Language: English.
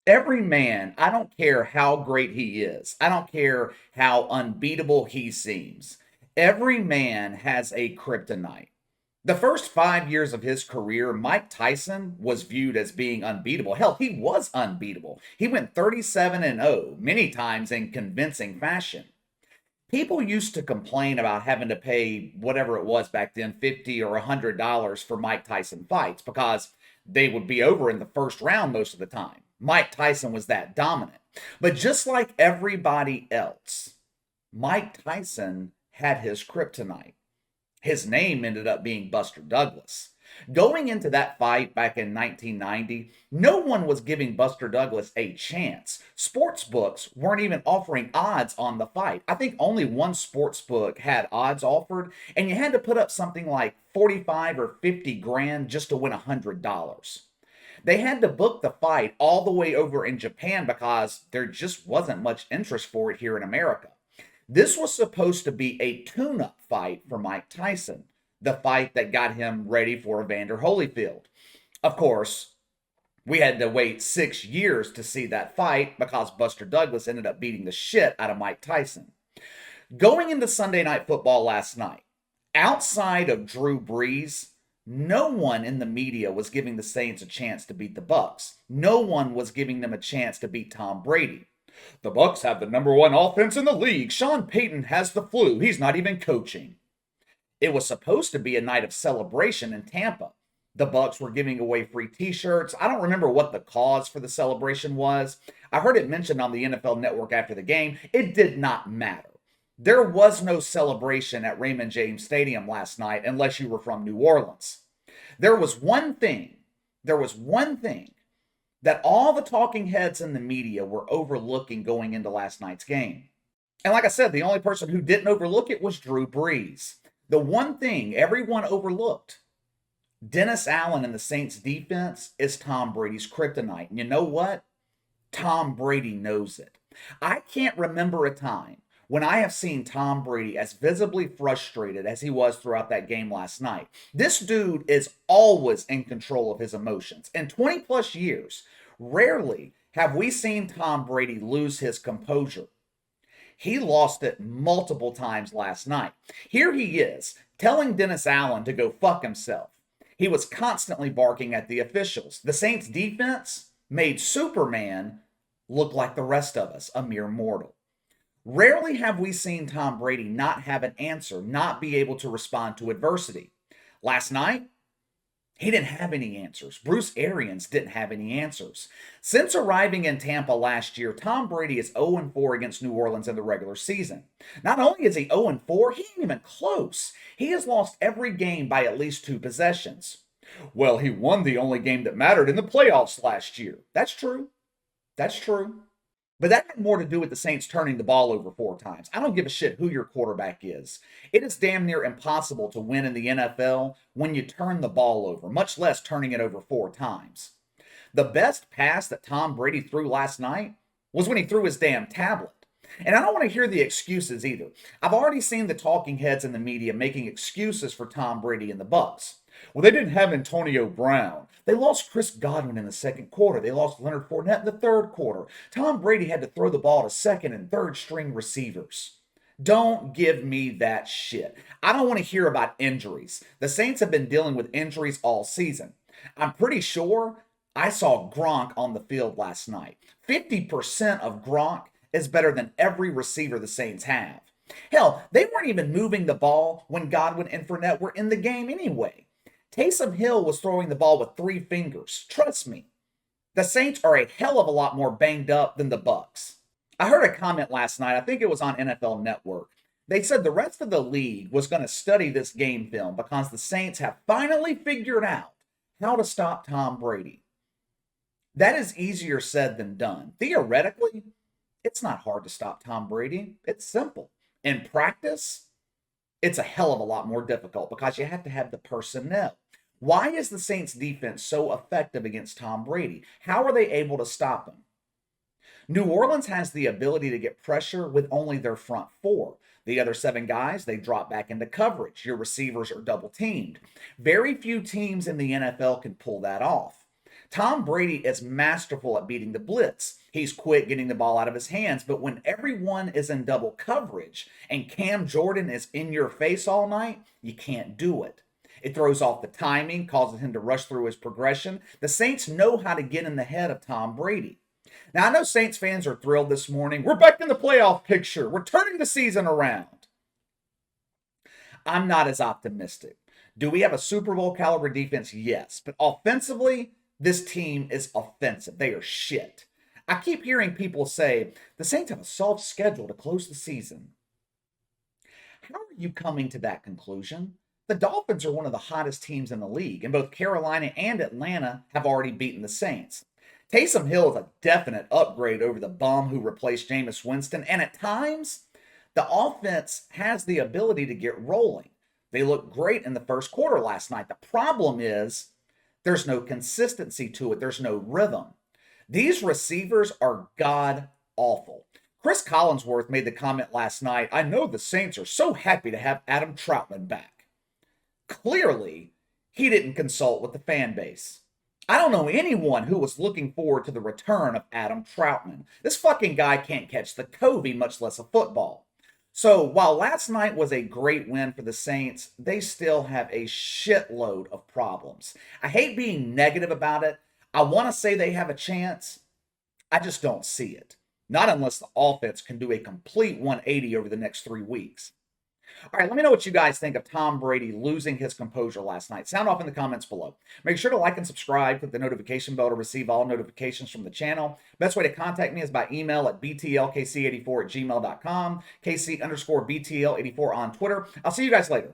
Every man, I don't care how great he is, I don't care how unbeatable he seems. Every man has a kryptonite. The first 5 years of his career, Mike Tyson was viewed as being unbeatable. Hell, he was unbeatable. He went 37 and 0, many times in convincing fashion. People used to complain about having to pay whatever it was back then, 50 or $100 for Mike Tyson fights because they would be over in the first round most of the time. Mike Tyson was that dominant. But just like everybody else, Mike Tyson had his kryptonite. His name ended up being Buster Douglas. Going into that fight back in 1990, no one was giving Buster Douglas a chance. Sports books weren't even offering odds on the fight. I think only one sports book had odds offered, and you had to put up something like 45 or 50 grand just to win $100. They had to book the fight all the way over in Japan because there just wasn't much interest for it here in America. This was supposed to be a tune up fight for Mike Tyson, the fight that got him ready for Evander Holyfield. Of course, we had to wait 6 years to see that fight because Buster Douglas ended up beating the shit out of Mike Tyson. Going into Sunday Night Football last night, outside of Drew Brees, no one in the media was giving the Saints a chance to beat the Bucks. No one was giving them a chance to beat Tom Brady. The Bucks have the number one offense in the league. Sean Payton has the flu. He's not even coaching. It was supposed to be a night of celebration in Tampa. The Bucks were giving away free t-shirts. I don't remember what the cause for the celebration was. I heard it mentioned on the NFL Network after the game. It did not matter. There was no celebration at Raymond James Stadium last night unless you were from New Orleans. There was one thing. There was one thing that all the talking heads in the media were overlooking going into last night's game. And like I said, the only person who didn't overlook it was Drew Brees. The one thing everyone overlooked, Dennis Allen and the Saints defense is Tom Brady's kryptonite. And you know what? Tom Brady knows it. I can't remember a time when I have seen Tom Brady as visibly frustrated as he was throughout that game last night. This dude is always in control of his emotions. In 20 plus years, rarely have we seen Tom Brady lose his composure. He lost it multiple times last night. Here he is, telling Dennis Allen to go fuck himself. He was constantly barking at the officials. The Saints defense made Superman look like the rest of us, a mere mortal. Rarely have we seen Tom Brady not have an answer, not be able to respond to adversity. Last night, he didn't have any answers. Bruce Arians didn't have any answers. Since arriving in Tampa last year, Tom Brady is 0-4 against New Orleans in the regular season. Not only is he 0-4, he ain't even close. He has lost every game by at least 2 possessions. Well, he won the only game that mattered in the playoffs last year. That's true. That's true. But that had more to do with the Saints turning the ball over 4 times. I don't give a shit who your quarterback is. It is damn near impossible to win in the NFL when you turn the ball over, much less turning it over 4 times. The best pass that Tom Brady threw last night was when he threw his damn tablet. And I don't want to hear the excuses either. I've already seen the talking heads in the media making excuses for Tom Brady and the Bucks. Well, they didn't have Antonio Brown. They lost Chris Godwin in the second quarter. They lost Leonard Fournette in the third quarter. Tom Brady had to throw the ball to second and third string receivers. Don't give me that shit. I don't want to hear about injuries. The Saints have been dealing with injuries all season. I'm pretty sure I saw Gronk on the field last night. 50% of Gronk is better than every receiver the Saints have. Hell, they weren't even moving the ball when Godwin and Fournette were in the game anyway. Taysom Hill was throwing the ball with 3 fingers. Trust me, the Saints are a hell of a lot more banged up than the Bucks. I heard a comment last night, I think it was on NFL Network. They said the rest of the league was going to study this game film because the Saints have finally figured out how to stop Tom Brady. That is easier said than done. Theoretically, it's not hard to stop Tom Brady. It's simple. In practice, it's a hell of a lot more difficult because you have to have the personnel. Why is the Saints defense so effective against Tom Brady? How are they able to stop him? New Orleans has the ability to get pressure with only their front 4. The other 7 guys, they drop back into coverage. Your receivers are double teamed. Very few teams in the NFL can pull that off. Tom Brady is masterful at beating the blitz. He's quick getting the ball out of his hands, but when everyone is in double coverage and Cam Jordan is in your face all night, you can't do it. It throws off the timing, causes him to rush through his progression. The Saints know how to get in the head of Tom Brady. Now, I know Saints fans are thrilled this morning. We're back in the playoff picture. We're turning the season around. I'm not as optimistic. Do we have a Super Bowl caliber defense? Yes. But offensively, this team is offensive. They are shit. I keep hearing people say the Saints have a soft schedule to close the season. How are you coming to that conclusion? The Dolphins are one of the hottest teams in the league, and both Carolina and Atlanta have already beaten the Saints. Taysom Hill is a definite upgrade over the bum who replaced Jameis Winston, and at times, the offense has the ability to get rolling. They looked great in the first quarter last night. The problem is there's no consistency to it. There's no rhythm. These receivers are god awful. Chris Collinsworth made the comment last night, I know the Saints are so happy to have Adam Troutman back. Clearly, he didn't consult with the fan base. I don't know anyone who was looking forward to the return of Adam Troutman. This fucking guy can't catch the Covey, much less a football. So while last night was a great win for the Saints, they still have a shitload of problems. I hate being negative about it. I want to say they have a chance. I just don't see it. Not unless the offense can do a complete 180 over the next 3 weeks. All right, let me know what you guys think of Tom Brady losing his composure last night. Sound off in the comments below. Make sure to like and subscribe, click the notification bell to receive all notifications from the channel. Best way to contact me is by email at btlkc84@gmail.com, KC_BTL84 on Twitter. I'll see you guys later.